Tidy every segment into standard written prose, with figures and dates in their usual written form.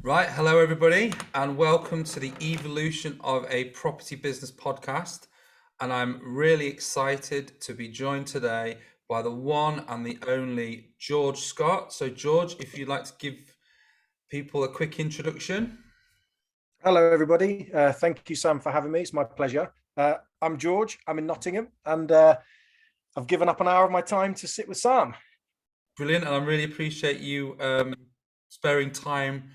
Right, hello everybody, and welcome to the evolution of a property business podcast. And I'm really excited to be joined today by the one and the only George Scott. So, George, if you'd like to give people a quick introduction. Hello, everybody. Thank you, Sam, for having me. It's my pleasure. I'm George. I'm in Nottingham, and I've given up an hour of my time to sit with Sam. Brilliant, and I really appreciate you sparing time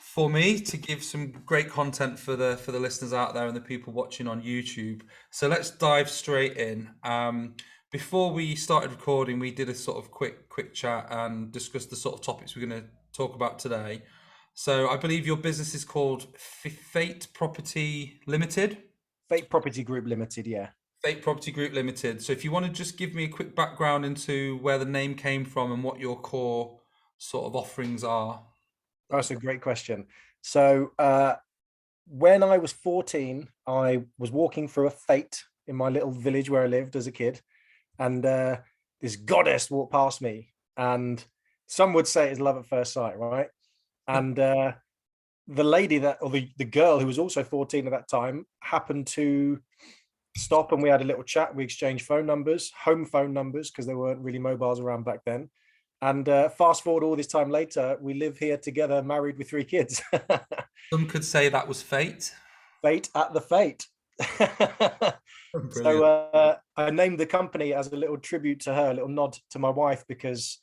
for me to give some great content for the listeners out there and the people watching on YouTube. So let's dive straight in. Before we started recording, we did a sort of quick chat and discussed the sort of topics we're going to talk about today. So I believe your business is called Fate Property Limited. Fate Property Group Limited, yeah. Fate Property Group Limited. So if you want to just give me a quick background into where the name came from and what your core sort of offerings are. That's a great question. So, when I was 14, I was walking through a fete in my little village where I lived as a kid, and this goddess walked past me, and some would say it's love at first sight, right? And the lady or the girl who was also 14 at that time happened to stop, and we had a little chat. We exchanged phone numbers, home phone numbers, because there weren't really mobiles around back then. And fast forward all this time later, we live here together, married with 3 kids. Some could say that was fate. Fate at the fate. So Brilliant. I named the company as a little tribute to her, a little nod to my wife, because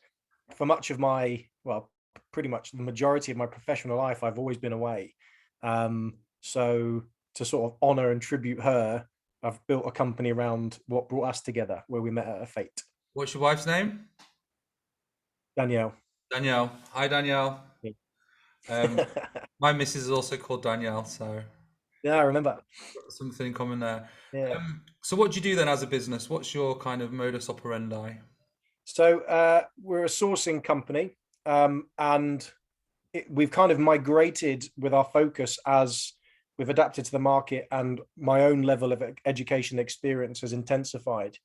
for much of well, pretty much the majority of my professional life, I've always been away. So to sort of honor and tribute her, I've built a company around what brought us together, where we met at a fete. What's your wife's name? Danielle. Danielle. Hi, Danielle. Yeah. Um, my missus is also called Danielle, so Yeah, I remember. something in common there. Yeah. So what do you do then as a business? What's your kind of modus operandi? So we're a sourcing company, and we've kind of migrated with our focus as we've adapted to the market, and my own level of education experience has intensified.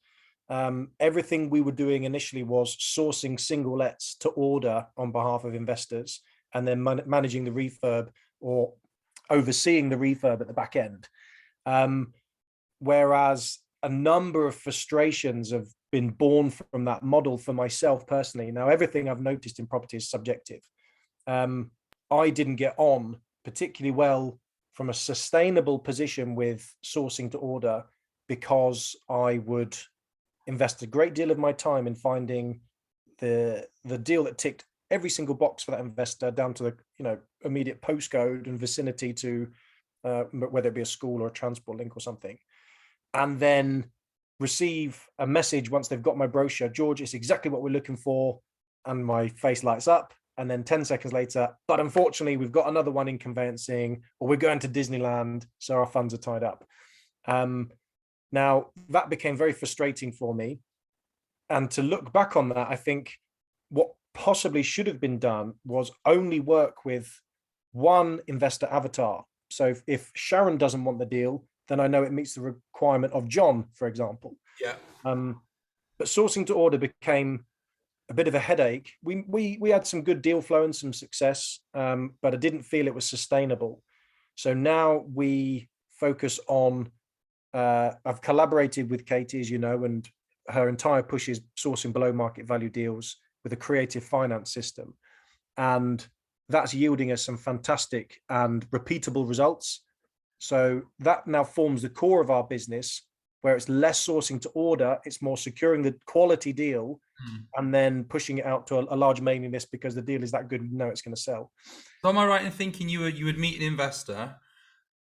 Everything we were doing initially was sourcing single lets to order on behalf of investors, and then managing the refurb or overseeing the refurb at the back end. Whereas a number of frustrations have been born from that model for myself personally. Now, everything I've noticed in property is subjective. I didn't get on particularly well from a sustainable position with sourcing to order, because I would invest a great deal of my time in finding the deal that ticked every single box for that investor, down to the immediate postcode and vicinity to whether it be a school or a transport link or something, and then receive a message once they've got my brochure: George, it's exactly what we're looking for. And my face lights up, and then 10 seconds later, but unfortunately we've got another one in conveyancing, or we're going to Disneyland, so our funds are tied up. Now that became very frustrating for me, and to look back on that, I think what possibly should have been done was only work with one investor avatar. So if Sharon doesn't want the deal, then I know it meets the requirement of John, for example. Yeah. But sourcing to order became a bit of a headache. We had some good deal flow and some success, but I didn't feel it was sustainable. So now we focus on. I've collaborated with Katie, as you know, and her entire push is sourcing below market value deals with a creative finance system, and that's yielding us some fantastic and repeatable results. So that now forms the core of our business, where it's less sourcing to order, it's more securing the quality deal and then pushing it out to a large mailing list, because the deal is that good, we know it's going to sell. So am I right in thinking you would meet an investor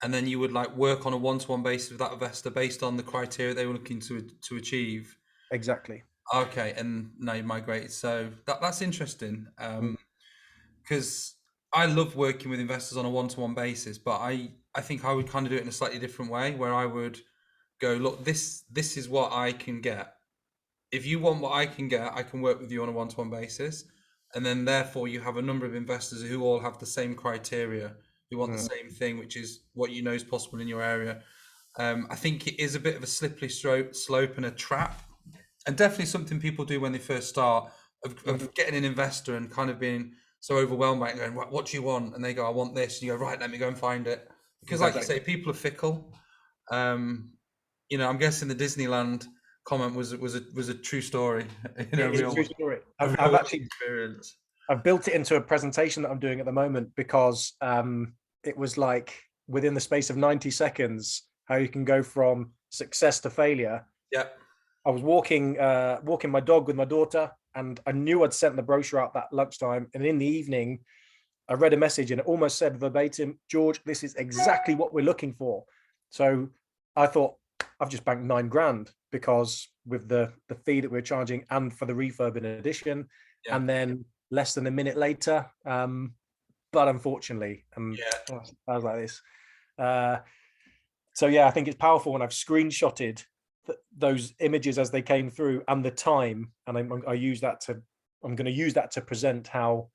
and then you would like work on a one-to-one basis with that investor based on the criteria they were looking to achieve? Exactly. Okay, and now you migrated. So that's interesting. Because I love working with investors on a one-to-one basis, but I think I would kind of do it in a slightly different way, where I would go, look, this is what I can get. If you want what I can get, I can work with you on a one-to-one basis, and then therefore you have a number of investors who all have the same criteria, who want the same thing, which is what you know is possible in your area. I think it is a bit of a slippery slope and a trap, and definitely something people do when they first start, of getting an investor and kind of being so overwhelmed by it, going, what do you want? And they go, I want this. And you go, right, let me go and find it. Because like you say, people are fickle. I'm guessing the Disneyland comment was a true story. It's a true story. A I've real actually experience. I've built it into a presentation that I'm doing at the moment because it was like within the space of 90 seconds how you can go from success to failure. Yeah. I was walking my dog with my daughter, and I knew I'd sent the brochure out that lunchtime. And in the evening, I read a message and it almost said verbatim, George, this is exactly what we're looking for. So I thought, I've just banked $9,000 because with the fee that we're charging and for the refurb in addition. Yeah. And then less than a minute later, but unfortunately, I was like this. So yeah, I think it's powerful, and I've screenshotted those images as they came through and the time, and I'm going to use that to present how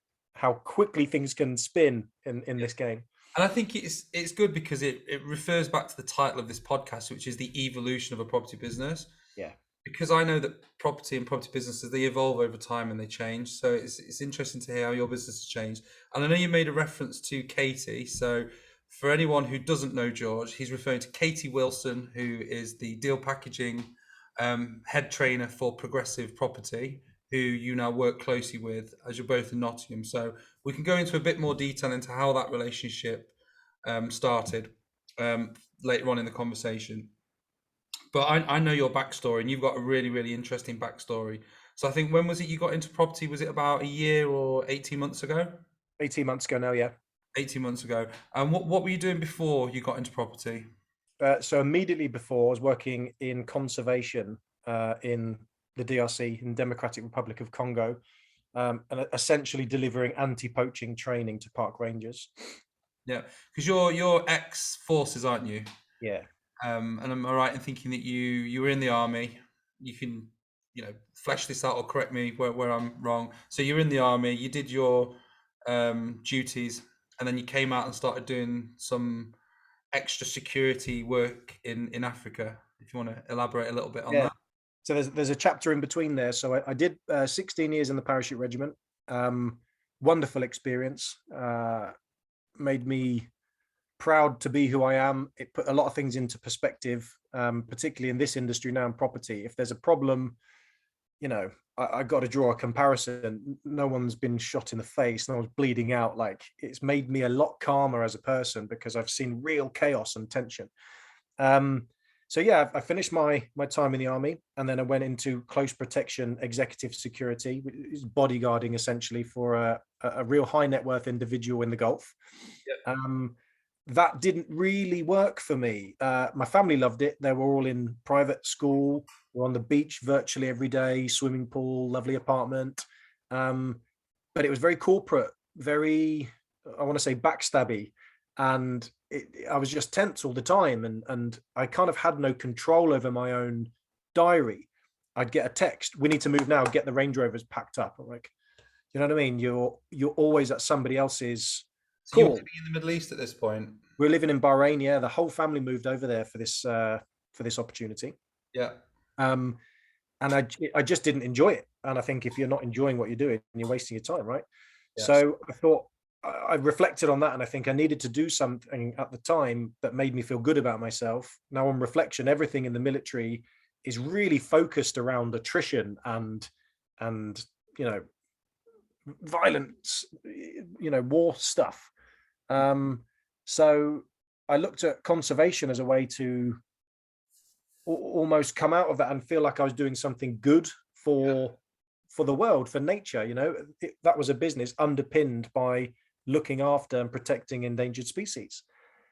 quickly things can spin in this game. And I think it's good because it refers back to the title of this podcast, which is the evolution of a property business. Yeah. Because I know that property and property businesses, they evolve over time and they change. So it's interesting to hear how your business has changed. And I know you made a reference to Katie. So for anyone who doesn't know George, he's referring to Katie Wilson, who is the deal packaging head trainer for Progressive Property, who you now work closely with as you're both in Nottingham. So we can go into a bit more detail into how that relationship started later on in the conversation. But I know your backstory, and you've got a really, really interesting backstory. So I think, when was it you got into property? Was it about a year or 18 months ago? 18 months ago now, yeah. 18 months ago. And what were you doing before you got into property? So immediately before, I was working in conservation in the DRC, in Democratic Republic of Congo, and essentially delivering anti-poaching training to park rangers. Yeah, because you're ex-forces, aren't you? Yeah. And am I right in thinking that you were in the army? You can, flesh this out or correct me where I'm wrong. So you're in the army, you did your duties, and then you came out and started doing some extra security work in Africa. If you want to elaborate a little bit on that. So there's a chapter in between there. So I did 16 years in the parachute regiment. Wonderful experience. Made me proud to be who I am. It put a lot of things into perspective, particularly in this industry now in property. If there's a problem, I got to draw a comparison. No one's been shot in the face, no one's bleeding out. Like, it's made me a lot calmer as a person because I've seen real chaos and tension. So yeah, I finished my time in the army, and then I went into close protection executive security, which is bodyguarding essentially for a real high net worth individual in the Gulf. Yep. That didn't really work for me. My family loved it. They were all in private school. We're on the beach virtually every day, swimming pool, lovely apartment. But it was very corporate, very, I want to say, backstabby. And I was just tense all the time. And I kind of had no control over my own diary. I'd get a text, we need to move now, get the Range Rovers packed up. I'm like, you know what I mean? You're always at somebody else's. So you're living in the Middle East at this point? We're living in Bahrain, yeah. The whole family moved over there for this opportunity. Yeah. And I just didn't enjoy it. And I think if you're not enjoying what you're doing, you're wasting your time, right? Yes. So I thought, I reflected on that, and I think I needed to do something at the time that made me feel good about myself. Now, on reflection, everything in the military is really focused around attrition and violence, war stuff. So I looked at conservation as a way to almost come out of that and feel like I was doing something good for the world, for nature. That was a business underpinned by looking after and protecting endangered species.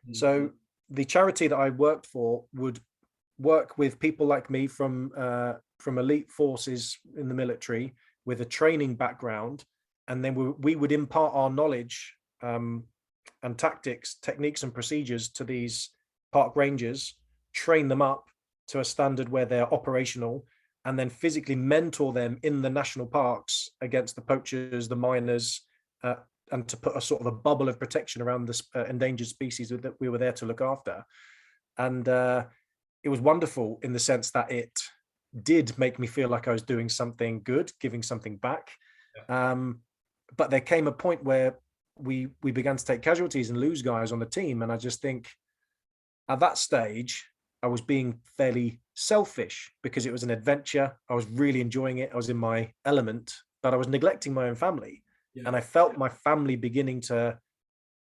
Mm-hmm. So the charity that I worked for would work with people like me from elite forces in the military with a training background, and then we would impart our knowledge and techniques and procedures to these park rangers, train them up to a standard where they're operational, and then physically mentor them in the national parks against the poachers, the miners, and to put a sort of a bubble of protection around this endangered species that we were there to look after. And it was wonderful in the sense that it did make me feel like I was doing something good, giving something back. Yeah. but there came a point where we began to take casualties and lose guys on the team. And I just think at that stage, I was being fairly selfish because it was an adventure. I was really enjoying it. I was in my element, but I was neglecting my own family. Yeah. And I felt my family beginning to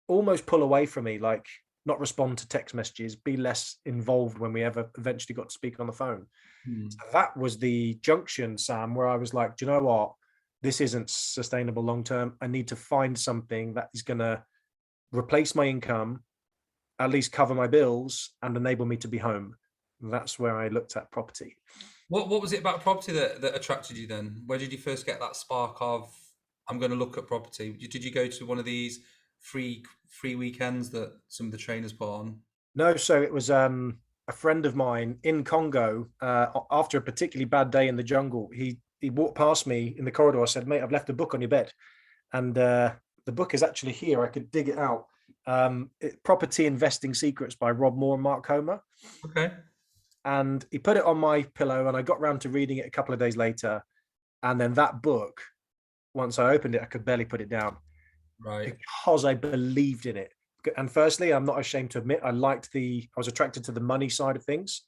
almost pull away from me, like not respond to text messages, be less involved when we ever eventually got to speak on the phone. So that was the junction, Sam, where I was like, do you know what? This isn't sustainable long term. I need to find something that is going to replace my income, at least cover my bills, and enable me to be home. And that's where I looked at property. What was it about property that attracted you then? Where did you first get that spark of I'm going to look at property? Did you go to one of these free weekends that some of the trainers put on? No, so it was a friend of mine in Congo. After a particularly bad day in the jungle, he walked past me in the corridor. I said, "Mate, I've left a book on your bed," and the book is actually here. I could dig it out. Property Investing Secrets by Rob Moore and Mark Homer. Okay. And he put it on my pillow, and I got round to reading it a couple of days later. And then that book, once I opened it, I could barely put it down Right. because I believed in it. And firstly, I'm not ashamed to admit, I was attracted to the money side of things.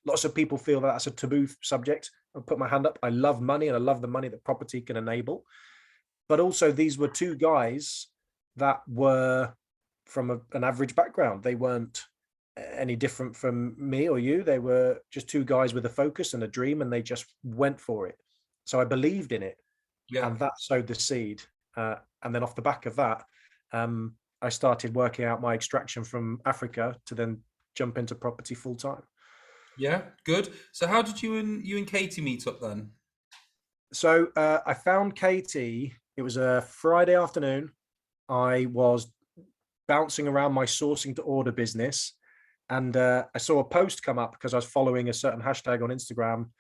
Lots of people feel that that's a taboo subject. I'll put my hand up. I love money, and I love the money that property can enable. But also, these were two guys that were from an average background. They weren't any different from me or you. They were just two guys with a focus and a dream, and they just went for it. So I believed in it, Yeah. and that sowed the seed. And then off the back of that, I started working out my extraction from Africa to then jump into property full time. Yeah. Good. So how did you and Katie meet up then? So I found Katie. It was a Friday afternoon. I was bouncing around my sourcing to order business, and I saw a post come up because I was following a certain hashtag on Instagram,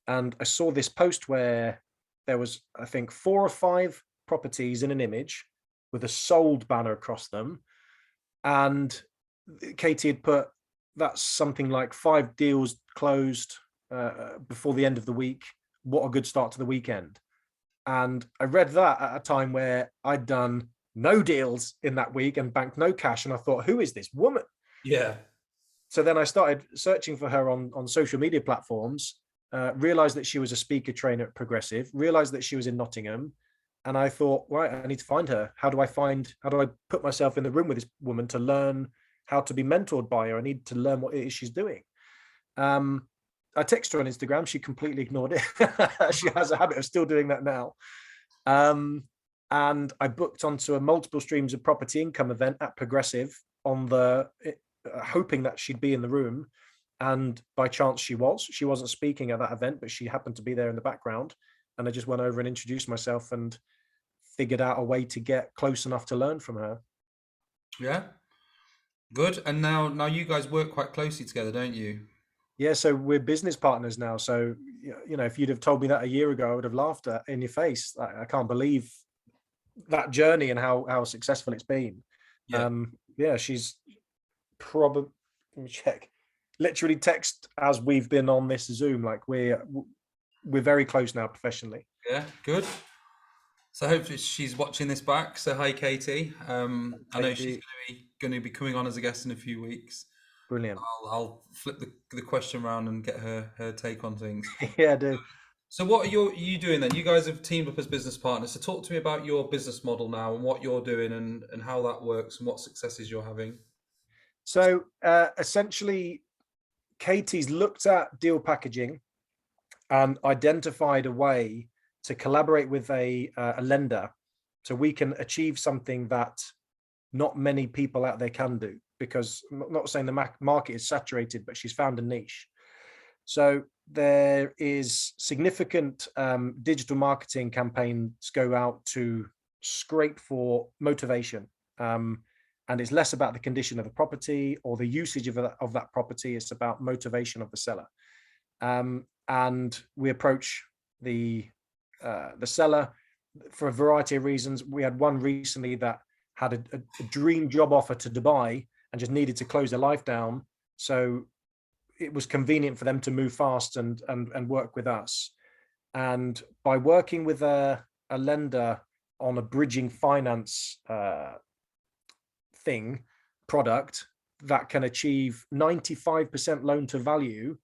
and I saw this post where there was, I think, 4 or 5 properties in an image with a sold banner across them, and Katie had put that's something like 5 deals closed before the end of the week. What a good start to the weekend. And I read that at a time where I'd done no deals in that week and banked no cash. And I thought, who is this woman? Yeah. So then I started searching for her on social media platforms, realized that she was a speaker trainer at Progressive, realized that she was in Nottingham. And I thought, right, I need to find her. How do I put myself in the room with this woman to learn how to be mentored by her? I need to learn what it is she's doing. I texted her on Instagram. She completely ignored it. She has a habit of still doing that now. And I booked onto a multiple streams of property income event at Progressive hoping that she'd be in the room. And by chance she wasn't speaking at that event, but she happened to be there in the background. And I just went over and introduced myself and figured out a way to get close enough to learn from her. Yeah. Good. And now you guys work quite closely together, don't you? Yeah, so we're business partners now. So, if you'd have told me that a year ago, I would have laughed in your face. I can't believe that journey and how successful it's been. Yeah. Yeah, she's probably, let me check, literally text as we've been on this Zoom. Like we're very close now professionally. Yeah. Good. So hopefully she's watching this back. So hi, Katie. I know she's Katie, going to be coming on as a guest in a few weeks. brilliant. I'll flip the question around and get her take on things. Yeah, I do. So what are you doing then? You guys have teamed up as business partners. So talk to me about your business model now and what you're doing and how that works and what successes you're having. So essentially, Katie's looked at deal packaging and identified a way to collaborate with a lender so we can achieve something that not many people out there can do, because I'm not saying the market is saturated, but she's found a niche. So there is significant digital marketing campaigns go out to scrape for motivation. And it's less about the condition of the property or the usage of that property. It's about motivation of the seller. And we approach the seller for a variety of reasons. We had one recently that had a dream job offer to Dubai and just needed to close their life down. So it was convenient for them to move fast and work with us. And by working with a lender on a bridging finance product that can achieve 95% loan to value,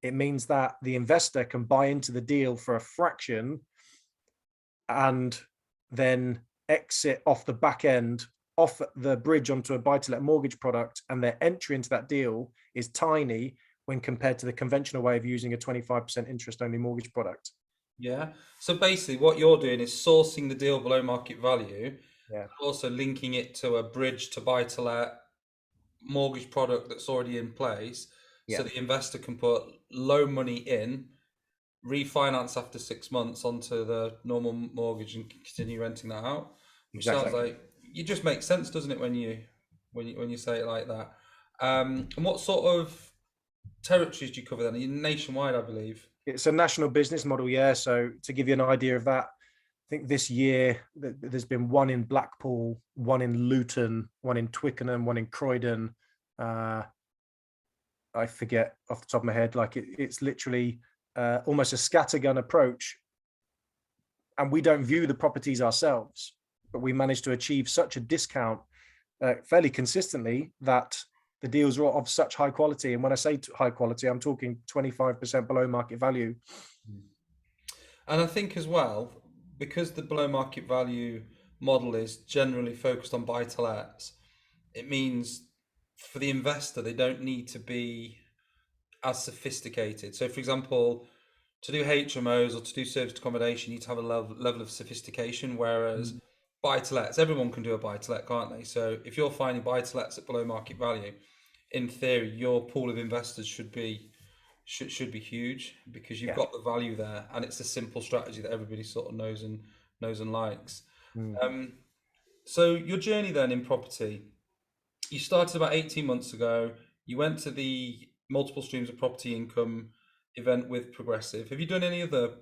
it means that the investor can buy into the deal for a fraction and then exit off the back end, off the bridge onto a buy-to-let mortgage product, and their entry into that deal is tiny when compared to the conventional way of using a 25% interest-only mortgage product. Yeah. So basically, what you're doing is sourcing the deal below market value, Yeah. also linking it to a bridge to buy to let mortgage product that's already in place, so Yeah. the investor can put low money in, refinance after 6 months onto the normal mortgage, and continue renting that out. Which sounds Exactly. like it just makes sense, doesn't it, when you say it like that? And what sort of territories do you cover then? Are you nationwide, I believe? It's a national business model, yeah. So to give you an idea of that, I think this year there's been one in Blackpool, one in Luton, one in Twickenham, one in Croydon. I forget off the top of my head. Like it's literally almost a scattergun approach, and we don't view the properties ourselves, but we managed to achieve such a discount fairly consistently that the deals are of such high quality. And when I say high quality, I'm talking 25% below market value. And I think as well, because the below market value model is generally focused on buy to lets, it means for the investor, they don't need to be as sophisticated. So, for example, to do HMOs or to do serviced accommodation, you need to have a level of sophistication. Whereas Mm. buy to lets, everyone can do a buy to let, can't they? So, if you're finding buy to lets at below market value, in theory, your pool of investors should be huge, because you've Yeah. got the value there, and it's a simple strategy that everybody sort of knows and likes. Mm. Um, so your journey then in property, you started about 18 months ago. You went to the multiple streams of property income event with Progressive. Have you done any other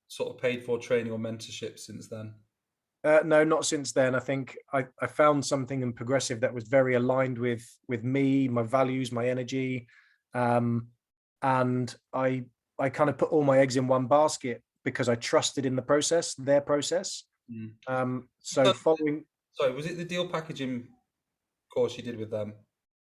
sort of paid for training or mentorship since then? No, not since then. I think I found something in Progressive that was very aligned with me, my values, my energy, um, and I kind of put all my eggs in one basket because I trusted in the process, their process. Mm. So So, following, sorry, was it the deal packaging course you did with them?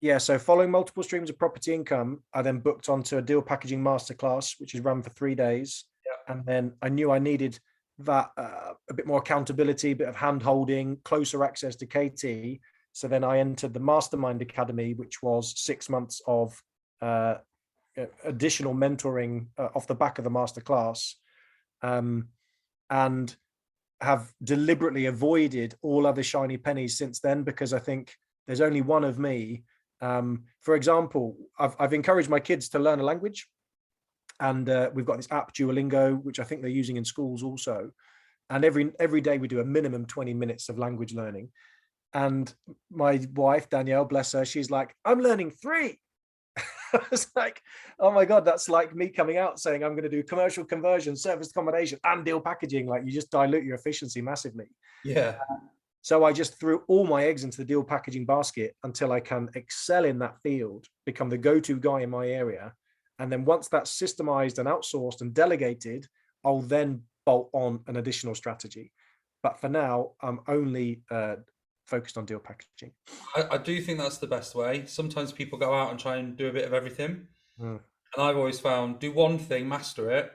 yeah, so following multiple streams of property income, I then booked onto a deal packaging masterclass, which is run for 3 days, Yeah. and then I knew I needed that a bit more accountability, a bit of hand holding, closer access to KT. So then I entered the Mastermind Academy, which was 6 months of uh, additional mentoring off the back of the masterclass, and have deliberately avoided all other shiny pennies since then, because I think there's only one of me. For example, I've encouraged my kids to learn a language, and we've got this app Duolingo, which I think they're using in schools also. And every day we do a minimum 20 minutes of language learning. And my wife Danielle, bless her, she's like, "I'm learning three." I was like, "Oh my god, that's like me coming out saying I'm going to do commercial conversion, service accommodation, and deal packaging." Like, you just dilute your efficiency massively. Yeah. So I just threw all my eggs into the deal packaging basket until I can excel in that field, become the go-to guy in my area. And then once that's systemized and outsourced and delegated, I'll then bolt on an additional strategy. But for now, I'm only focused on deal packaging. I do think that's the best way. Sometimes people go out and try and do a bit of everything. Mm. And I've always found, do one thing, master it,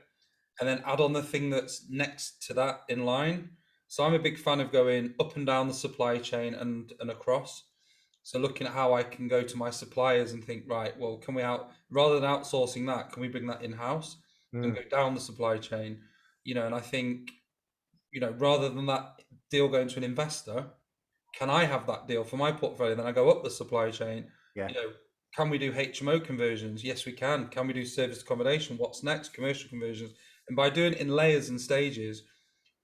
and then add on the thing that's next to that in line. So I'm a big fan of going up and down the supply chain and across. So looking at how I can go to my suppliers and think, right, well, can we rather than outsourcing that, can we bring that in house and Mm. go down the supply chain? And I think, rather than that deal going to an investor, can I have that deal for my portfolio? Then I go up the supply chain. Yeah, You know, can we do HMO conversions? Yes, we can. Can we do service accommodation? What's next? Commercial conversions. And by doing it in layers and stages,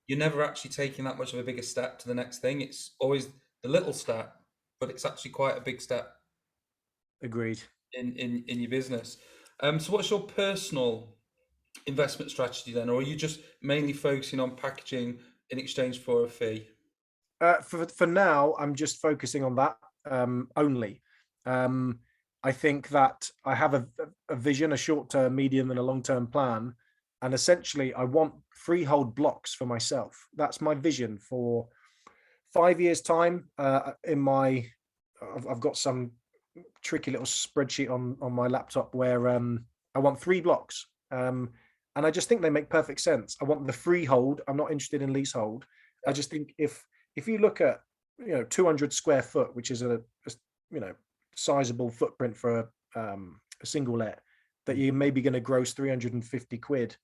you're never actually taking that much of a bigger step to the next thing. It's always the little step, but it's actually quite a big step agreed. in your business. So what's your personal investment strategy then, or are you just mainly focusing on packaging in exchange for a fee? For now, I'm just focusing on that only. Um, I think that I have a vision, a short-term, medium, and a long-term plan, and essentially, I want freehold blocks for myself. That's my vision for 5 years time, I've got some tricky little spreadsheet on my laptop where I want 3 blocks. And I just think they make perfect sense. I want the freehold. I'm not interested in leasehold. I Yeah. just think if you look at 200 square foot, which is a you know sizable footprint for a single let, that you're maybe going to gross 350 quid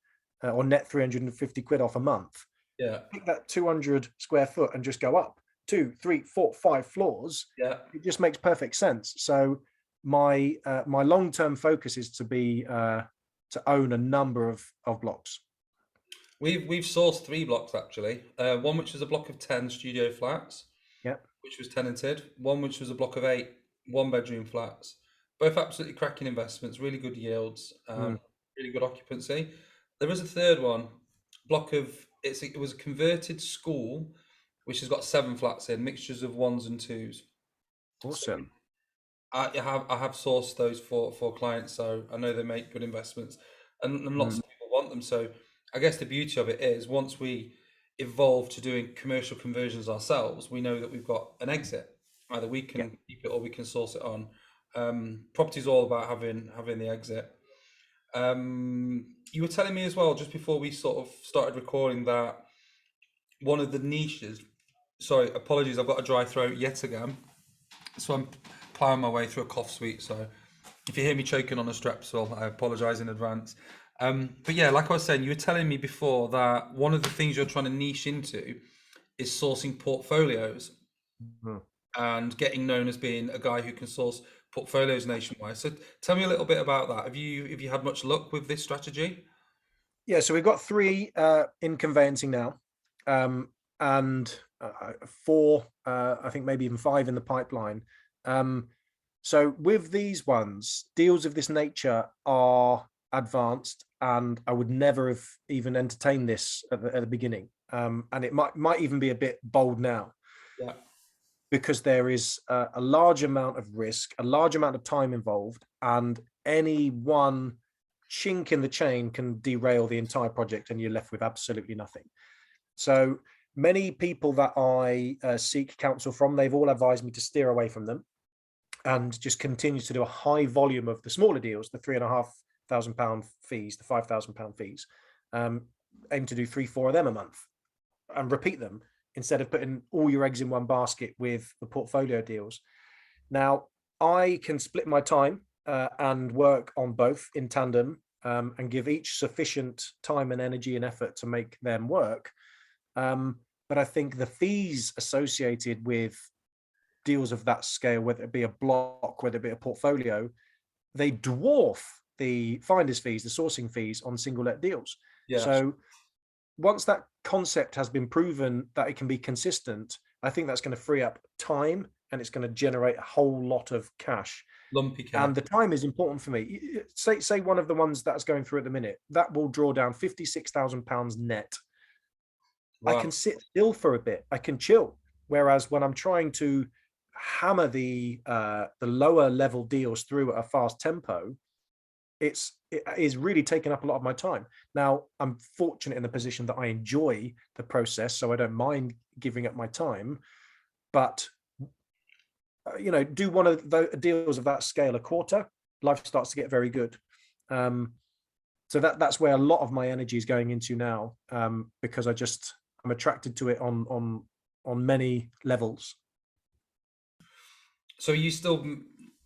or net 350 quid off a month. Yeah. Pick that 200 square foot and just go up 2, 3, 4, 5 floors. Yeah. It just makes perfect sense. So my long-term focus is to own a number of blocks. We've sourced 3 blocks actually. One which was a block of 10 studio flats, Yeah. which was tenanted. One which was a block of 8 one-bedroom flats. Both absolutely cracking investments, really good yields, Mm. really good occupancy. There was a third one, block of it was a converted school, which has got 7 flats in, mixtures of ones and twos. So Awesome. I have sourced those for clients, so I know they make good investments, and lots Mm. of people want them. So I guess the beauty of it is once we evolve to doing commercial conversions ourselves, we know that we've got an exit. Either we Yeah. can keep it or we can source it on. Property is all about having the exit. You were telling me as well just before we sort of started recording that one of the niches. Sorry, apologies, I've got a dry throat yet again. So I'm plowing my way through a cough suite. So if you hear me choking on a Strepsil, I apologise in advance. But yeah, like I was saying, you were telling me before that one of the things you're trying to niche into is sourcing portfolios Mm. and getting known as being a guy who can source portfolios nationwide. So tell me a little bit about that. Have you had much luck with this strategy? Yeah. So we've got 3 in conveyancing now, and 4, I think maybe even 5 in the pipeline. So with these ones, deals of this nature are advanced, and I would never have even entertained this at the beginning. And it might even be a bit bold now Yeah, because there is a large amount of risk, a large amount of time involved, and any one chink in the chain can derail the entire project, and you're left with absolutely nothing. So many people that I seek counsel from, they've all advised me to steer away from them and just continue to do a high volume of the smaller deals, the £3,500 fees, the £5,000 fees. Aim to do 3, 4 of them a month and repeat them instead of putting all your eggs in one basket with the portfolio deals. Now, I can split my time and work on both in tandem, and give each sufficient time and energy and effort to make them work. But I think the fees associated with deals of that scale, whether it be a block, whether it be a portfolio, they dwarf the finder's fees, the sourcing fees on single let deals. yeah, So once that concept has been proven that it can be consistent, I think that's going to free up time and it's going to generate a whole lot of cash. lumpy cash. And the time is important for me. Say one of the ones that's going through at the minute, that will draw down £56,000 net. I Wow. can sit still for a bit. I can chill. Whereas when I'm trying to hammer the lower level deals through at a fast tempo, it is really taking up a lot of my time. Now, I'm fortunate in the position that I enjoy the process, so I don't mind giving up my time. But do one of the deals of that scale a quarter, life starts to get very good. So that's where a lot of my energy is going into now, because I'm attracted to it on many levels. So are you still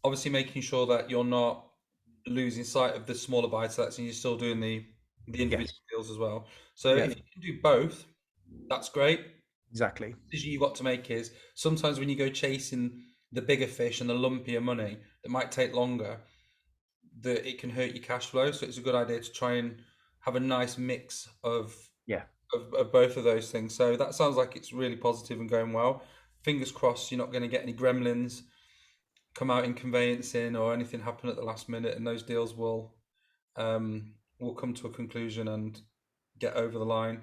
obviously making sure that you're not losing sight of the smaller buy sets and you're still doing the individual Yes. deals as well. So Yeah, if you can do both, that's great. exactly. The decision you've got to make is sometimes when you go chasing the bigger fish and the lumpier money that might take longer, that it can hurt your cash flow. So it's a good idea to try and have a nice mix Yeah. of both of those things. So that sounds like it's really positive and going well. Fingers crossed you're not going to get any gremlins come out in conveyancing or anything happen at the last minute, and those deals will come to a conclusion and get over the line.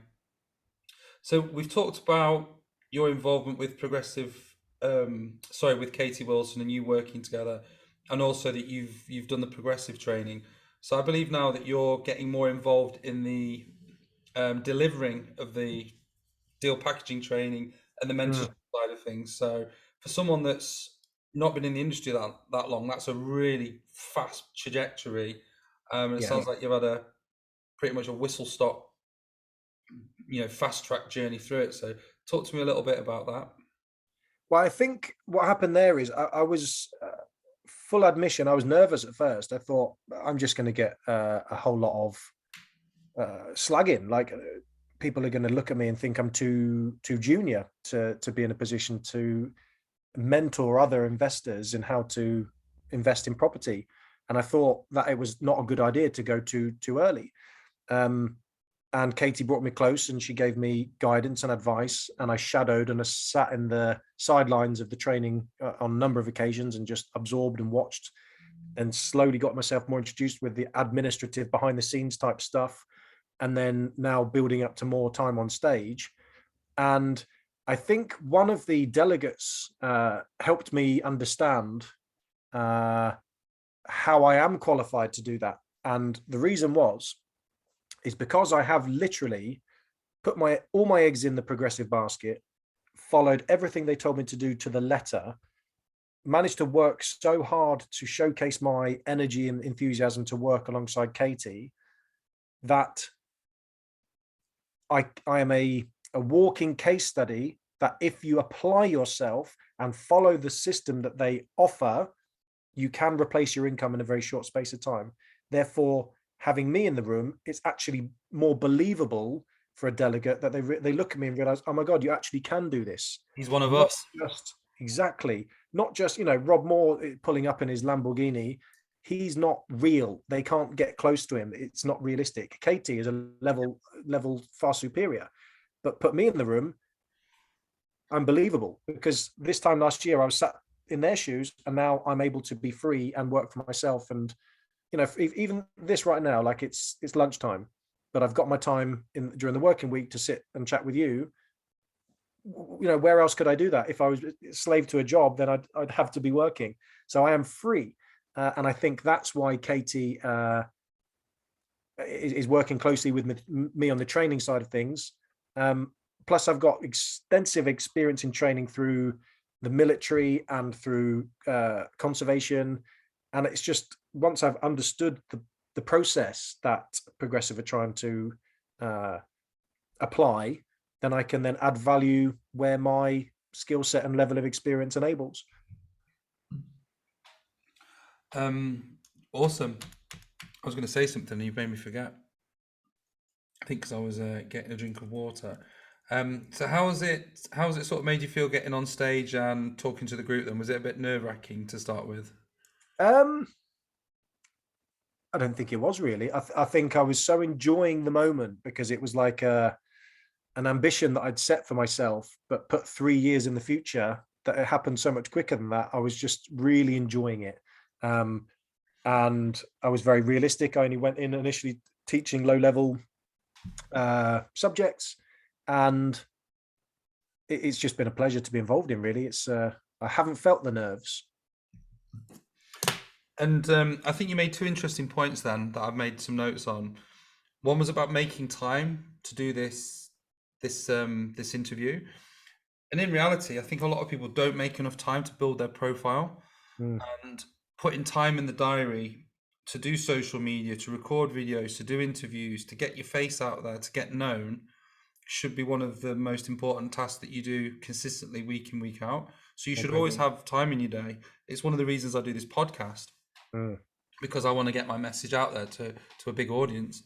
So we've talked about your involvement with with Katie Wilson and you working together, and also that you've done the progressive training. So I believe now that you're getting more involved in the delivering of the deal packaging training and the mentorship Mm. side of things. So for someone that's not been in the industry that long, that's a really fast trajectory. And it Yeah. sounds like you've had a pretty much a whistle stop, fast track journey through it. So talk to me a little bit about that. Well, I think what happened there is I was full admission. I was nervous at first. I thought I'm just going to get a whole lot of slagging. Like people are going to look at me and think I'm too junior to be in a position to mentor other investors in how to invest in property. And I thought that it was not a good idea to go too early. And Katie brought me close and she gave me guidance and advice. And I shadowed and I sat in the sidelines of the training on a number of occasions and just absorbed and watched and slowly got myself more introduced with the administrative behind the scenes type stuff. And then now building up to more time on stage. And I think one of the delegates helped me understand how I am qualified to do that. And the reason is because I have literally put all my eggs in the progressive basket, followed everything they told me to do to the letter, managed to work so hard to showcase my energy and enthusiasm to work alongside Katie that I am a walking case study that if you apply yourself and follow the system that they offer, you can replace your income in a very short space of time. Therefore, having me in the room, it's actually more believable for a delegate that they look at me and realize, oh my God, you actually can do this. He's one of Not us. just exactly, not just, Rob Moore pulling up in his Lamborghini. He's not real. They can't get close to him. It's not realistic. Katie is a level far superior, but put me in the room, unbelievable. Because this time last year I was sat in their shoes, and now I'm able to be free and work for myself. And even this right now, like it's lunchtime, but I've got my time during the working week to sit and chat with you. Where else could I do that? If I was a slave to a job, then I'd have to be working. So I am free. And I think that's why Katie is working closely with me on the training side of things. Plus, I've got extensive experience in training through the military and through conservation. And it's just once I've understood the process that Progressive are trying to apply, then I can then add value where my skill set and level of experience enables. Awesome. I was going to say something and you've made me forget. I think because I was getting a drink of water. So how was it sort of made you feel getting on stage and talking to the group then? Was it a bit nerve-wracking to start with? I don't think it was really. I think I was so enjoying the moment because it was like an ambition that I'd set for myself, but put 3 years in the future, that it happened so much quicker than that. I was just really enjoying it. And I was very realistic. I only went in initially teaching low-level subjects, and it's just been a pleasure to be involved in, really. I haven't felt the nerves. And I think you made two interesting points then that I've made some notes on. One was about making time to do this interview. And in reality, I think a lot of people don't make enough time to build their profile. And putting time in the diary to do social media, to record videos, to do interviews, to get your face out there, to get known, should be one of the most important tasks that you do consistently week in, week out. So you should always have time in your day. It's one of the reasons I do this podcast, because I want to get my message out there to a big audience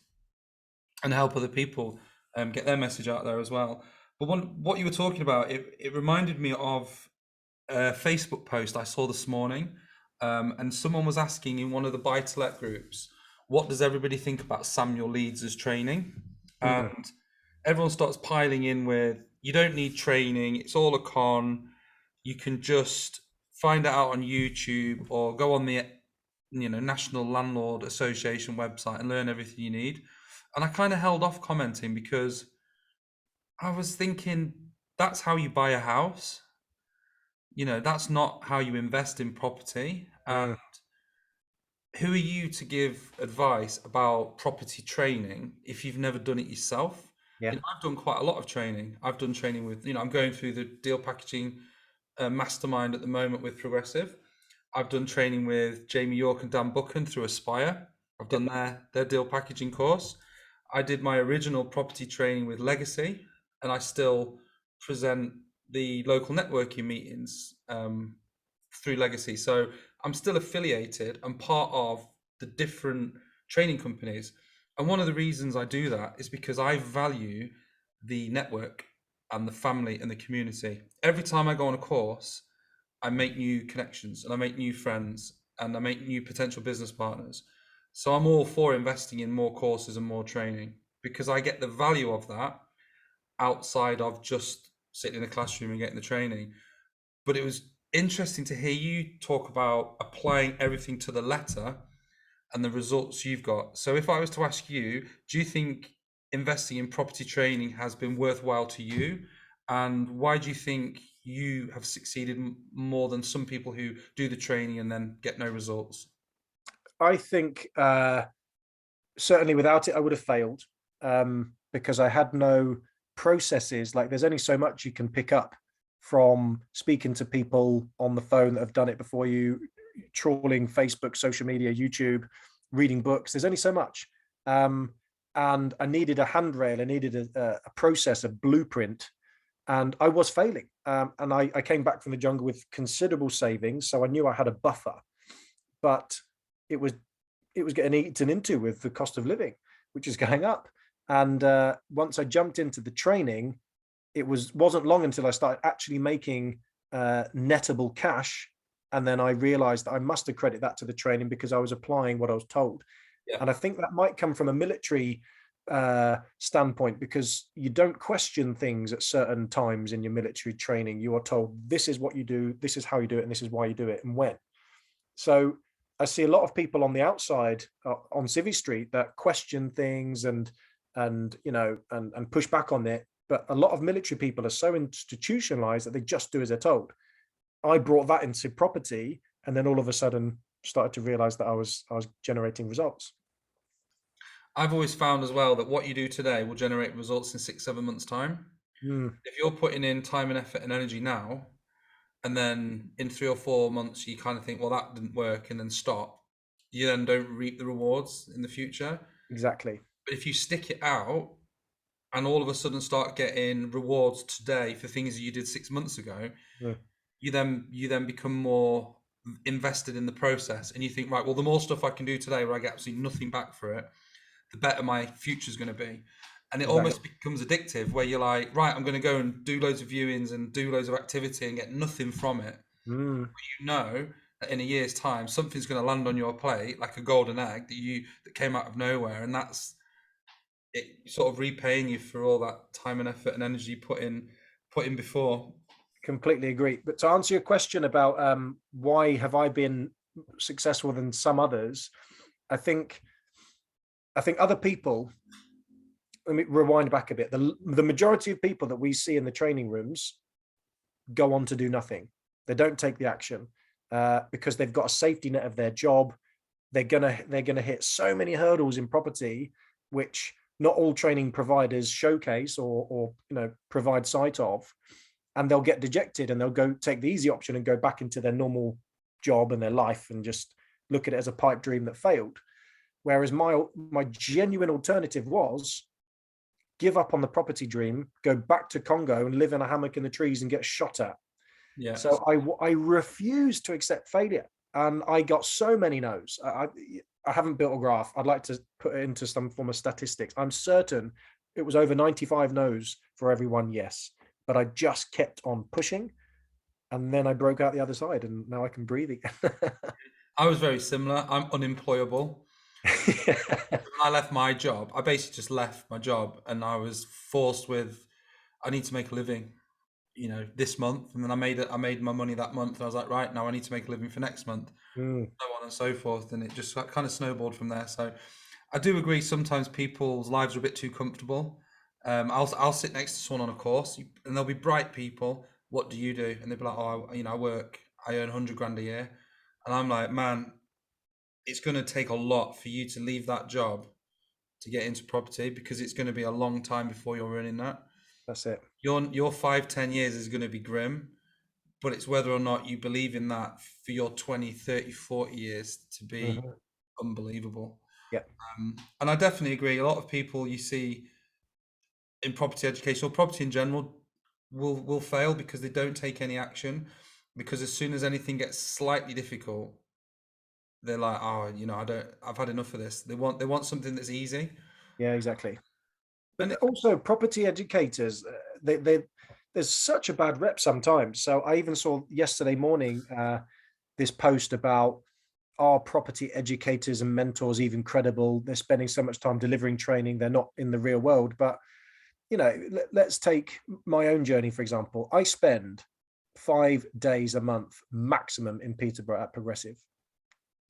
and help other people get their message out there as well. But what you were talking about, it reminded me of a Facebook post I saw this morning, and someone was asking in one of the buy-to-let groups, what does everybody think about Samuel Leeds' training? And everyone starts piling in with, you don't need training, it's all a con, you can just find it out on YouTube or go on the National Landlord Association website and learn everything you need. And I kind of held off commenting because I was thinking, that's how you buy a house. That's not how you invest in property. And who are you to give advice about property training if you've never done it yourself? Yeah. I've done quite a lot of training. I've done training with, I'm going through the deal packaging mastermind at the moment with Progressive. I've done training with Jamie York and Dan Buchan through Aspire. I've Yep. done their deal packaging course. I did my original property training with Legacy, and I still present the local networking meetings through Legacy. So I'm still affiliated and part of the different training companies. And one of the reasons I do that is because I value the network and the family and the community. Every time I go on a course, I make new connections and I make new friends and I make new potential business partners. So I'm all for investing in more courses and more training because I get the value of that outside of just sitting in a classroom and getting the training. But it was interesting to hear you talk about applying everything to the letter and the results you've got. So if I was to ask you, do you think investing in property training has been worthwhile to you? And why do you think you have succeeded more than some people who do the training and then get no results? I think certainly without it, I would have failed, because I had no processes. Like there's only so much you can pick up from speaking to people on the phone that have done it before you, trawling Facebook, social media, YouTube, reading books. There's only so much. And I needed a handrail, I needed a process, a blueprint, and I was failing. And I came back from the jungle with considerable savings, so I knew I had a buffer, but it was getting eaten into with the cost of living, which is going up. And once I jumped into the training, it wasn't long until I started actually making nettable cash. And then I realized that I must accredit that to the training because I was applying what I was told. Yeah. And I think that might come from a military standpoint, because you don't question things at certain times in your military training. You are told this is what you do, this is how you do it, and this is why you do it and when. So I see a lot of people on the outside on Civvy Street that question things and push back on it. But a lot of military people are so institutionalized that they just do as they're told. I brought that into property, and then all of a sudden started to realize that I was generating results. I've always found as well that what you do today will generate results in 6, 7 months' time. Mm, If you're putting in time and effort and energy now, and then in 3 or 4 months you kind of think, well, that didn't work, and then stop, you then don't reap the rewards in the future. exactly. But if you stick it out and all of a sudden start getting rewards today for things that you did 6 months ago, Mm, you then become more invested in the process, and you think, right, well, the more stuff I can do today where I get absolutely nothing back for it, the better my future is going to be. And it exactly. almost becomes addictive where you're like, right, I'm going to go and do loads of viewings and do loads of activity and get nothing from it. Mm, You know that in a year's time something's going to land on your plate like a golden egg that came out of nowhere, and that's it, sort of repaying you for all that time and effort and energy put in before. completely agree. But to answer your question about why have I been successful than some others, I think other people, let me rewind back a bit. The majority of people that we see in the training rooms go on to do nothing. They don't take the action because they've got a safety net of their job. They're gonna hit so many hurdles in property, which not all training providers showcase or provide sight of, and they'll get dejected and they'll go take the easy option and go back into their normal job and their life and just look at it as a pipe dream that failed. Whereas my genuine alternative was give up on the property dream, go back to Congo and live in a hammock in the trees and get shot at. Yeah. So I refused to accept failure, and I got so many no's. I haven't built a graph. I'd like to put it into some form of statistics. I'm certain it was over 95 no's for every one yes, but I just kept on pushing, and then I broke out the other side, and now I can breathe again. I was very similar. I'm unemployable. When I left my job, I basically just left my job and I was forced with, I need to make a living, this month. And then I made my money that month. And I was like, right, now I need to make a living for next month, Mm, so on and so forth. And it just kind of snowballed from there. So I do agree. Sometimes people's lives are a bit too comfortable. I'll sit next to someone on a course and they'll be bright people. What do you do? And they'll be like, oh, I work, I earn 100 grand a year. And I'm like, man, it's going to take a lot for you to leave that job to get into property, because it's going to be a long time before you're running that. That's it. Your 5, 10 years is going to be grim, but it's whether or not you believe in that for your 20, 30, 40 years to be Mhm. unbelievable. Yeah. And I definitely agree. A lot of people you see in property education or property in general will fail because they don't take any action. Because as soon as anything gets slightly difficult, they're like, oh, I've had enough of this. They want something that's easy. Yeah, exactly. And But also property educators, there's such a bad rep sometimes. So I even saw yesterday morning this post about, are property educators and mentors even credible? They're spending so much time delivering training, they're not in the real world. But let's take my own journey, for example. I spend 5 days a month maximum in Peterborough at Progressive.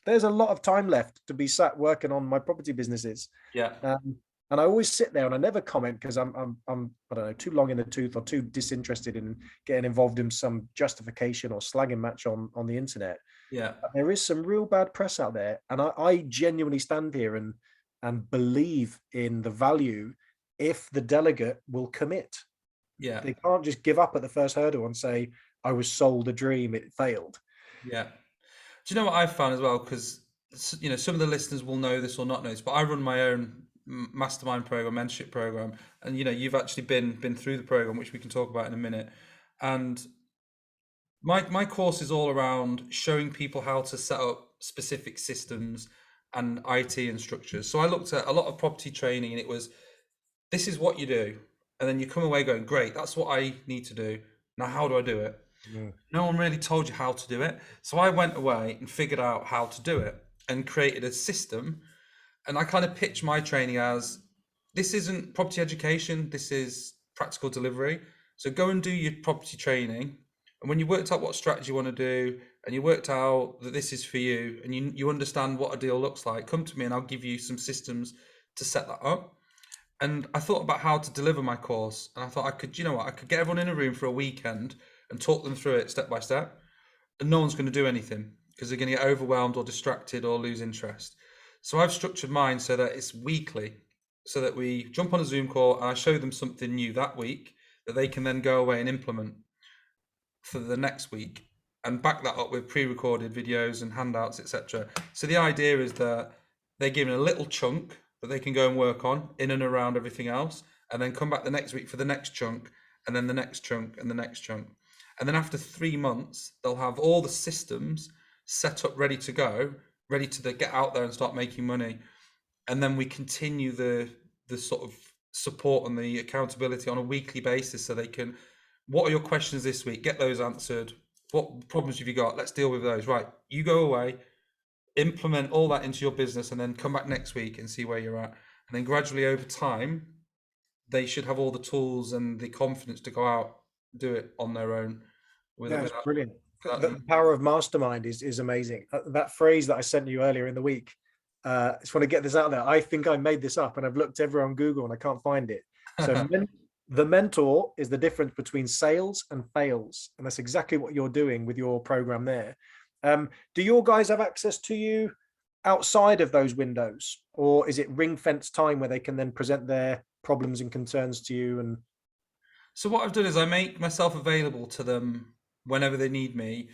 There's a lot of time left to be sat working on my property businesses. yeah, Um, and I always sit there and I never comment because I'm I don't know, too long in the tooth or too disinterested in getting involved in some justification or slagging match on the internet. yeah, But there is some real bad press out there, and I genuinely stand here and believe in the value if the delegate will commit. yeah, They can't just give up at the first hurdle and say, I was sold a dream, it failed. yeah. Do you know what I've found as well? Because some of the listeners will know this or not know this, but I run my own mastermind program, mentorship program, and you've actually been through the program, which we can talk about in a minute. And my course is all around showing people how to set up specific systems and IT and structures. So I looked at a lot of property training, and it was, this is what you do, and then you come away going, great, that's what I need to do. Now, how do I do it? Mm. No one really told you how to do it. So I went away and figured out how to do it and created a system. And I kind of pitch my training as, this isn't property education, this is practical delivery. So go and do your property training. And when you worked out what strategy you want to do, and you worked out that this is for you, and you understand what a deal looks like, come to me and I'll give you some systems to set that up. And I thought about how to deliver my course, and I thought I could, I could get everyone in a room for a weekend and talk them through it step by step, and no one's going to do anything because they're going to get overwhelmed or distracted or lose interest. So I've structured mine so that it's weekly, so that we jump on a Zoom call and I show them something new that week that they can then go away and implement for the next week, and back that up with pre-recorded videos and handouts, etc. So the idea is that they're given a little chunk that they can go and work on in and around everything else, and then come back the next week for the next chunk, and then the next chunk, and the next chunk. And then after 3 months, they'll have all the systems set up, ready to go, ready to get out there and start making money. And then we continue the sort of support and the accountability on a weekly basis, so they can, what are your questions this week? Get those answered. What problems have you got? Let's deal with those. Right, you go away, implement all that into your business, and then come back next week and see where you're at. And then gradually over time, they should have all the tools and the confidence to go out, do it on their own. Yeah, it's brilliant. Without The power of mastermind is amazing. That phrase that I sent you earlier in the week, I just want to get this out there. I think I made this up and I've looked everywhere on Google and I can't find it. So the mentor is the difference between sales and fails. And that's exactly what you're doing with your program there. Do your guys have access to you outside of those windows, or is it ring fence time where they can then present their problems and concerns to you? And So what I've done is I make myself available to them whenever they need me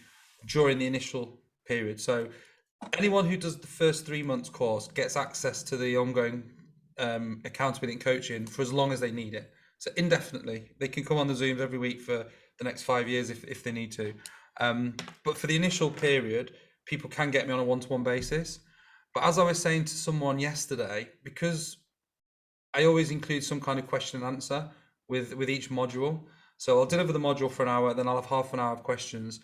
during the initial period. So anyone who does the first 3 months course gets access to the ongoing accountability and coaching for as long as they need it. So indefinitely, they can come on the Zooms every week for the next 5 years if they need to. But for the initial period, people can get me on a one-to-one basis. But as I was saying to someone yesterday, because I always include some kind of question and answer with each module. So I'll deliver the module for an hour, then I'll have half an hour of questions.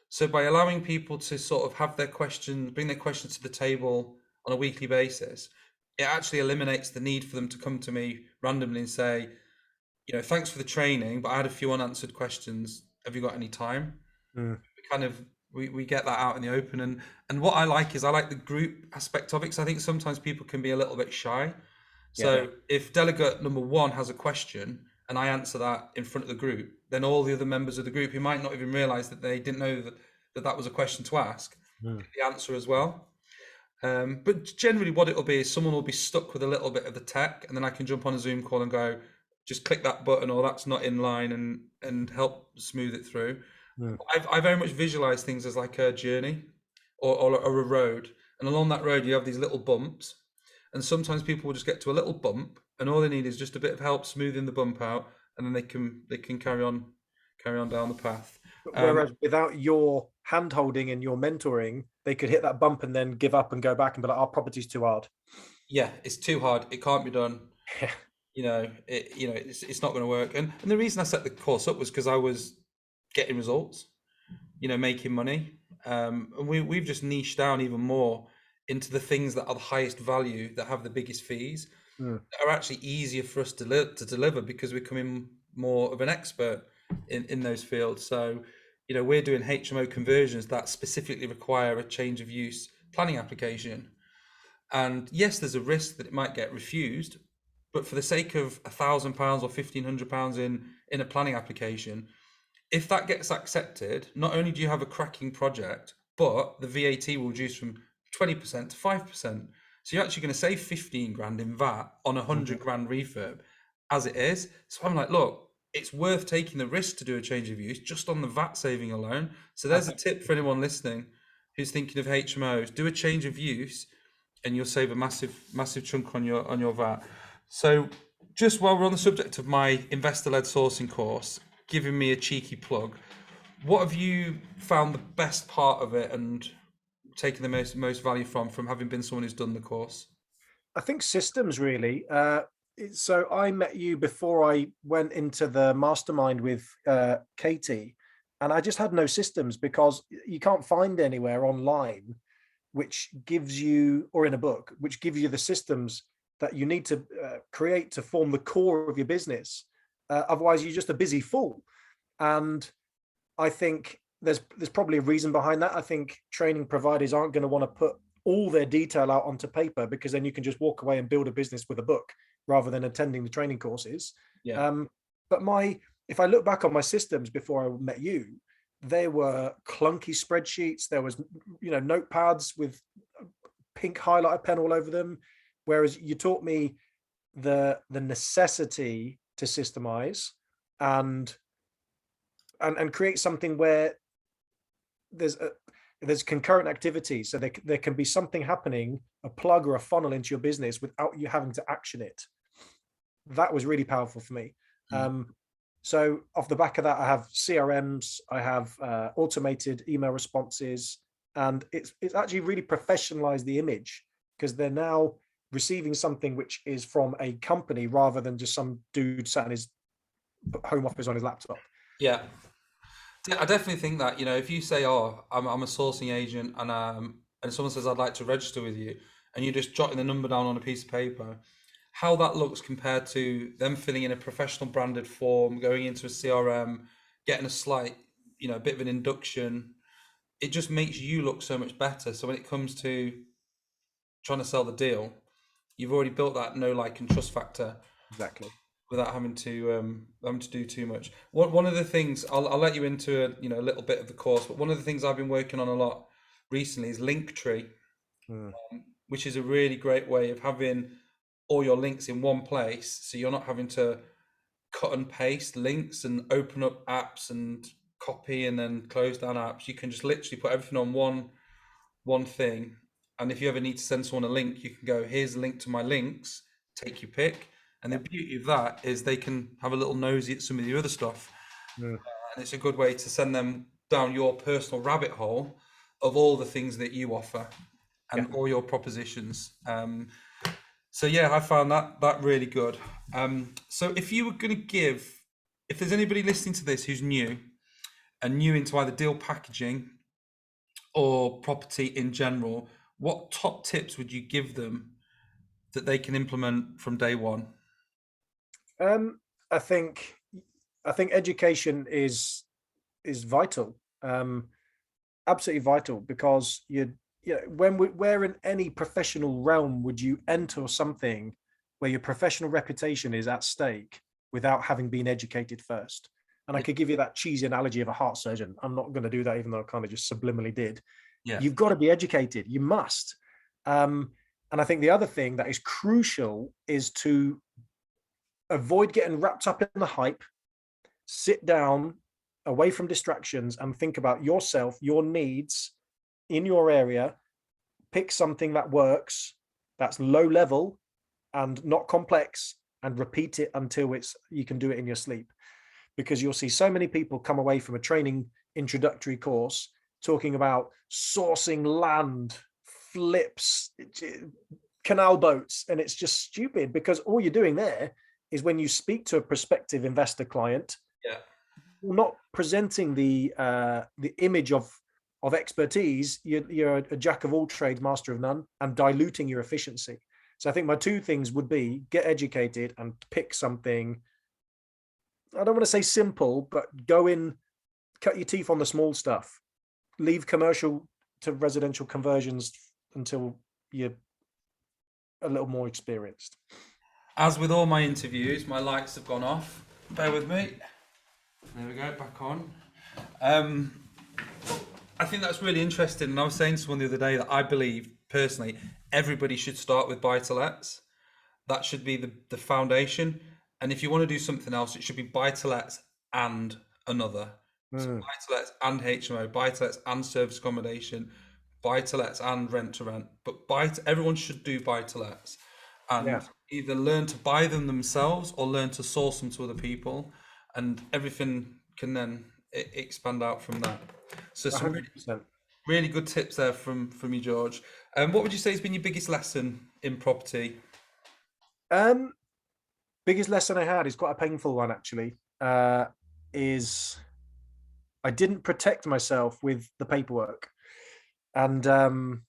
So by allowing people to sort of have their questions, bring their questions to the table on a weekly basis, it actually eliminates the need for them to come to me randomly and say, thanks for the training, but I had a few unanswered questions. Have you got any time? We get that out in the open. And what I like is I like the group aspect of it, because I think sometimes people can be a little bit shy. So if delegate number one has a question and I answer that in front of the group, then all the other members of the group who might not even realize that they didn't know that was a question to ask, get the answer as well. But generally what it'll be is someone will be stuck with a little bit of the tech, and then I can jump on a Zoom call and go, just click that button, or that's not in line, and help smooth it through. Mm. I very much visualize things as like a journey, or a road. And along that road, you have these little bumps. And sometimes people will just get to a little bump, and all they need is just a bit of help smoothing the bump out, and then they can carry on down the path. Whereas without your hand holding and your mentoring, they could hit that bump and then give up and go back and be like, our property's too hard. Yeah, it's too hard. It can't be done. It's not going to work. And the reason I set the course up was because I was getting results, making money. And we've just niched down even more into the things that are the highest value, that have the biggest fees, that are actually easier for us to deliver, because we're becoming more of an expert in those fields. So, we're doing HMO conversions that specifically require a change of use planning application. And yes, there's a risk that it might get refused, but for the sake of £1,000 or £1,500 in a planning application, if that gets accepted, not only do you have a cracking project, but the VAT will reduce from 20% to 5%. So you're actually going to save 15 grand in VAT on a 100 grand refurb as it is. So I'm like, look, it's worth taking the risk to do a change of use just on the VAT saving alone. So there's a tip for anyone listening who's thinking of HMOs: do a change of use, and you'll save a massive chunk on your VAT. So just while we're on the subject of my investor-led sourcing course, giving me a cheeky plug, what have you found the best part of it and taken the most value from having been someone who's done the course? I think systems really. So I met you before I went into the mastermind with Katie, and I just had no systems, because you can't find anywhere online which gives you, or in a book, which gives you the systems that you need to create to form the core of your business. Otherwise, you're just a busy fool. And I think there's probably a reason behind that. I think training providers aren't going to want to put all their detail out onto paper, because then you can just walk away and build a business with a book rather than attending the training courses. Yeah. But if I look back on my systems before I met you, they were clunky spreadsheets. There was, notepads with pink highlighter pen all over them. Whereas you taught me the necessity to systemize and create something where there's concurrent activity. So there can be something happening, a plug or a funnel into your business without you having to action it. That was really powerful for me. So off the back of that, I have CRMs, I have automated email responses, and it's actually really professionalized the image, because they're now receiving something which is from a company rather than just some dude sat in his home office on his laptop. Yeah. I definitely think that, if you say, oh, I'm a sourcing agent, and someone says, I'd like to register with you, and you're just jotting the number down on a piece of paper, how that looks compared to them filling in a professional branded form, going into a CRM, getting a slight, a bit of an induction, it just makes you look so much better. So when it comes to trying to sell the deal, you've already built that know, like, and trust factor. Exactly. Without having to do too much. One of the things, I'll let you into a little bit of the course, but one of the things I've been working on a lot recently is Linktree, which is a really great way of having all your links in one place, so you're not having to cut and paste links and open up apps and copy and then close down apps. You can just literally put everything on one thing, and if you ever need to send someone a link, you can go, here's a link to my links, take your pick. And the beauty of that is they can have a little nosy at some of the other stuff. And it's a good way to send them down your personal rabbit hole of all the things that you offer and all your propositions. So yeah, I found that really good. So if you were going to if there's anybody listening to this who's new into either deal packaging or property in general, what top tips would you give them that they can implement from day one? I think education is vital, absolutely vital, because where in any professional realm would you enter something where your professional reputation is at stake without having been educated first? And I could give you that cheesy analogy of a heart surgeon. I'm not going to do that, even though I kind of just subliminally did. Yeah. You've got to be educated. You must. And I think the other thing that is crucial is to avoid getting wrapped up in the hype, sit down away from distractions and think about yourself, your needs in your area, pick something that works, that's low level and not complex, and repeat it until you can do it in your sleep. Because you'll see so many people come away from a training introductory course talking about sourcing land, flips, canal boats, and it's just stupid, because all you're doing there is, when you speak to a prospective investor client, Yeah. you're not presenting the image of expertise. You're a jack of all trades, master of none, and diluting your efficiency. So I think my two things would be: get educated and pick something, I don't want to say simple, but go in, cut your teeth on the small stuff, leave commercial to residential conversions until you're a little more experienced. As with all my interviews, my lights have gone off. Bear with me. There we go, back on. I think that's really interesting. And I was saying to someone the other day that I believe, personally, everybody should start with buy-to-lets. That should be the foundation. And if you want to do something else, it should be buy-to-lets and another. So buy-to-lets and HMO, buy-to-lets and service accommodation, buy-to-lets and rent-to-rent. But everyone should do buy-to-lets, and Yeah, either learn to buy them themselves or learn to source them to other people, and everything can then expand out from that. So some really, 100%. really good tips there from you, George. What would you say has been your biggest lesson in property? Biggest lesson I had is quite a painful one, actually. Is I didn't protect myself with the paperwork, and I'm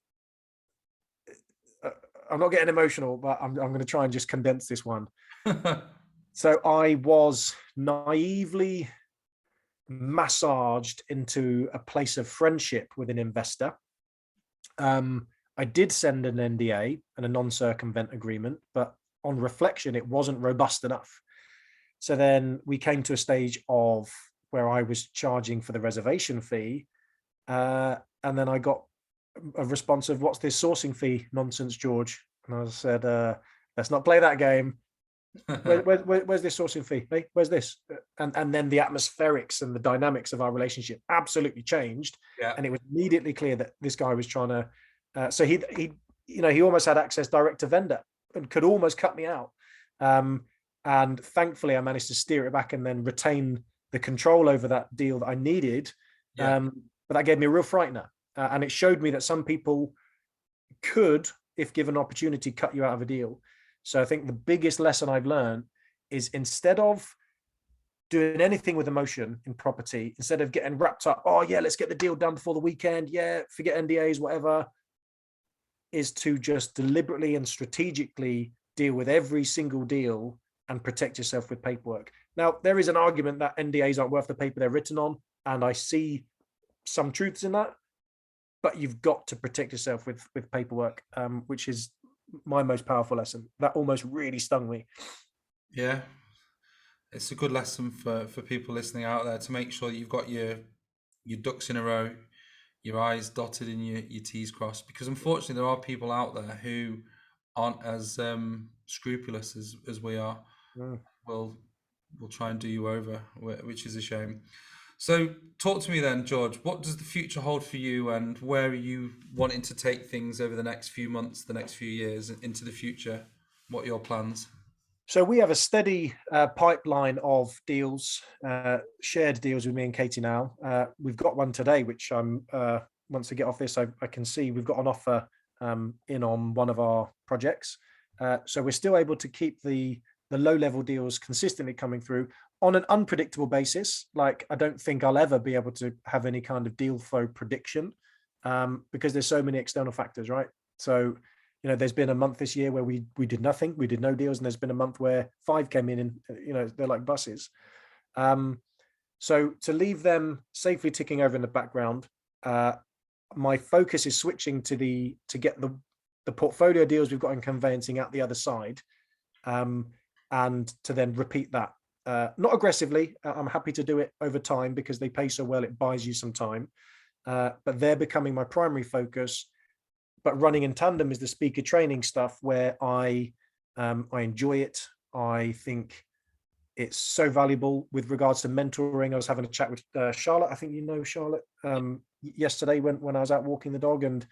not getting emotional, but I'm going to try and just condense this one. So I was naively massaged into a place of friendship with an investor. I did send an NDA and a non-circumvent agreement, but on reflection, it wasn't robust enough. So then we came to a stage of where I was charging for the reservation fee. And then I got a response of, "What's this sourcing fee nonsense, George?" And I said, "Let's not play that game. Where's this sourcing fee? Hey, where's this?" And then the atmospherics and the dynamics of our relationship absolutely changed. Yeah. And it was immediately clear that this guy was trying to, so he almost had access direct to vendor and could almost cut me out. And thankfully I managed to steer it back and then retain the control over that deal that I needed. Yeah. But that gave me a real frightener. And it showed me that some people could, if given opportunity, cut you out of a deal. So I think the biggest lesson I've learned is, instead of doing anything with emotion in property, instead of getting wrapped up, "Oh yeah, let's get the deal done before the weekend. Yeah, forget NDAs, whatever," is to just deliberately and strategically deal with every single deal and protect yourself with paperwork. Now, there is an argument that NDAs aren't worth the paper they're written on, and I see some truths in that, but you've got to protect yourself with paperwork, which is my most powerful lesson. That almost really stung me. Yeah. It's a good lesson for people listening out there, to make sure that you've got your ducks in a row, your I's dotted and your T's crossed, because unfortunately there are people out there who aren't as scrupulous as we are. Mm. Will try and do you over, which is a shame. So talk to me then, George. What does the future hold for you, and where are you wanting to take things over the next few months, the next few years into the future? What are your plans? So we have a steady pipeline of deals, shared deals with me and Katie now. We've got one today, which I'm, once I get off this, I can see we've got an offer in on one of our projects. So we're still able to keep the low level deals consistently coming through on an unpredictable basis. Like, I don't think I'll ever be able to have any kind of deal flow prediction, because there's so many external factors, right? So, there's been a month this year where we did nothing, we did no deals, and there's been a month where 5 came in, and they're like buses. So to leave them safely ticking over in the background, my focus is switching to get the portfolio deals we've got in conveyancing out the other side, and to then repeat that. Not aggressively. I'm happy to do it over time because they pay so well, it buys you some time. But they're becoming my primary focus, but running in tandem is the speaker training stuff where I enjoy it. I think it's so valuable with regards to mentoring. I was having a chat with Charlotte. I think you know Charlotte yesterday when I was out walking the dog, and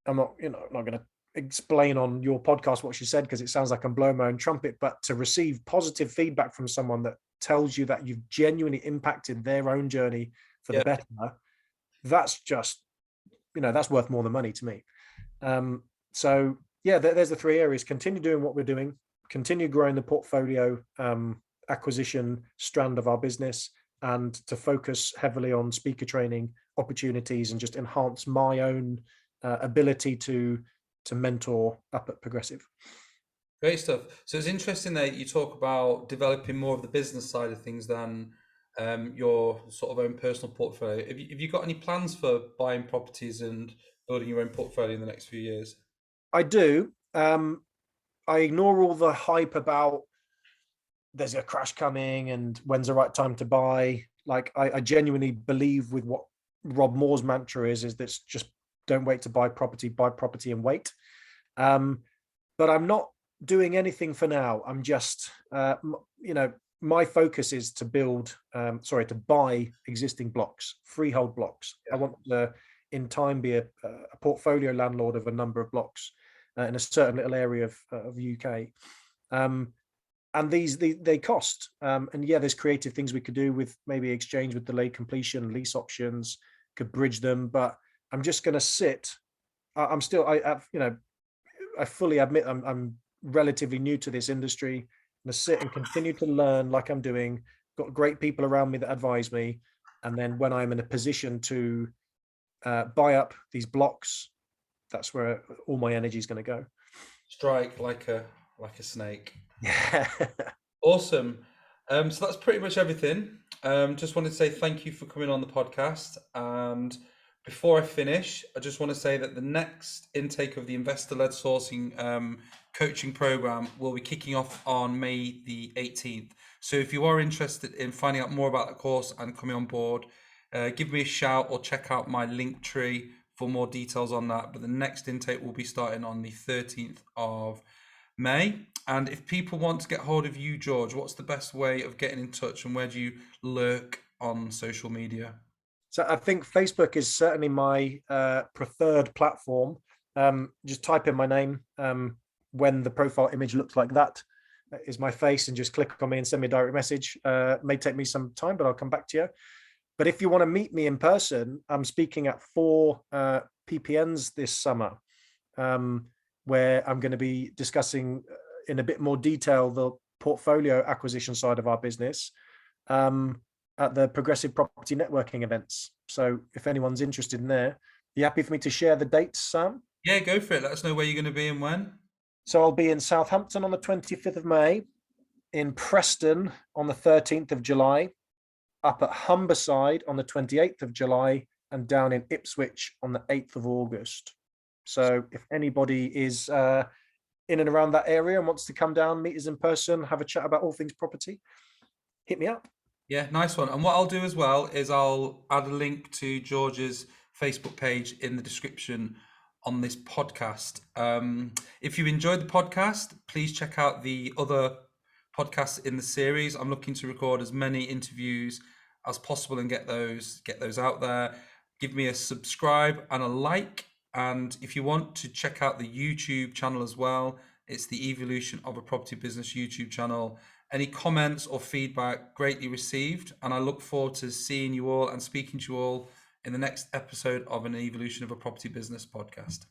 I'm not going to explain on your podcast what she said because it sounds like I'm blowing my own trumpet. But to receive positive feedback from someone that tells you that you've genuinely impacted their own journey for the better, that's just that's worth more than money to me. So yeah, there's the three areas: continue doing what we're doing, continue growing the portfolio acquisition strand of our business, and to focus heavily on speaker training opportunities and just enhance my own ability to mentor up at Progressive. Great stuff. So it's interesting that you talk about developing more of the business side of things than your sort of own personal portfolio. Have you got any plans for buying properties and building your own portfolio in the next few years? I do. I ignore all the hype about there's a crash coming and when's the right time to buy. Like I genuinely believe with what Rob Moore's mantra is that just don't wait to buy property and wait. But I'm not doing anything for now. I'm just, my focus is to to buy existing blocks, freehold blocks. I want to, in time, be a portfolio landlord of a number of blocks in a certain little area of UK. And they cost. And yeah, there's creative things we could do with maybe exchange with delayed completion, lease options, could bridge them. But I'm just going to sit. I'm still, I fully admit I'm relatively new to this industry. I'm going to sit and continue to learn like I'm doing. Got great people around me that advise me. And then when I'm in a position to buy up these blocks, that's where all my energy is going to go. Strike like a snake. Yeah. Awesome. So that's pretty much everything. Just wanted to say thank you for coming on the podcast. And before I finish, I just want to say that the next intake of the investor-led sourcing coaching program will be kicking off on May the 18th. So if you are interested in finding out more about the course and coming on board, give me a shout or check out my Linktree for more details on that. But the next intake will be starting on the 13th of May. And if people want to get hold of you, George, what's the best way of getting in touch, and where do you lurk on social media? So I think Facebook is certainly my preferred platform. Just type in my name when the profile image looks like that is my face, and just click on me and send me a direct message. May take me some time, but I'll come back to you. But if you want to meet me in person, I'm speaking at 4 PPNs this summer, where I'm going to be discussing in a bit more detail the portfolio acquisition side of our business at the Progressive Property Networking events. So if anyone's interested in there, are you happy for me to share the dates, Sam? Yeah, go for it. Let us know where you're going to be and when. So I'll be in Southampton on the 25th of May, in Preston on the 13th of July, up at Humberside on the 28th of July, and down in Ipswich on the 8th of August. So if anybody is in and around that area and wants to come down, meet us in person, have a chat about all things property, hit me up. Yeah, nice one. And what I'll do as well is I'll add a link to George's Facebook page in the description on this podcast. If you enjoyed the podcast, please check out the other podcasts in the series. I'm looking to record as many interviews as possible and get those out there. Give me a subscribe and a like. And if you want to check out the YouTube channel as well, it's the Evolution of a Property Business YouTube channel. Any comments or feedback greatly received, and I look forward to seeing you all and speaking to you all in the next episode of an Evolution of a Property Business podcast.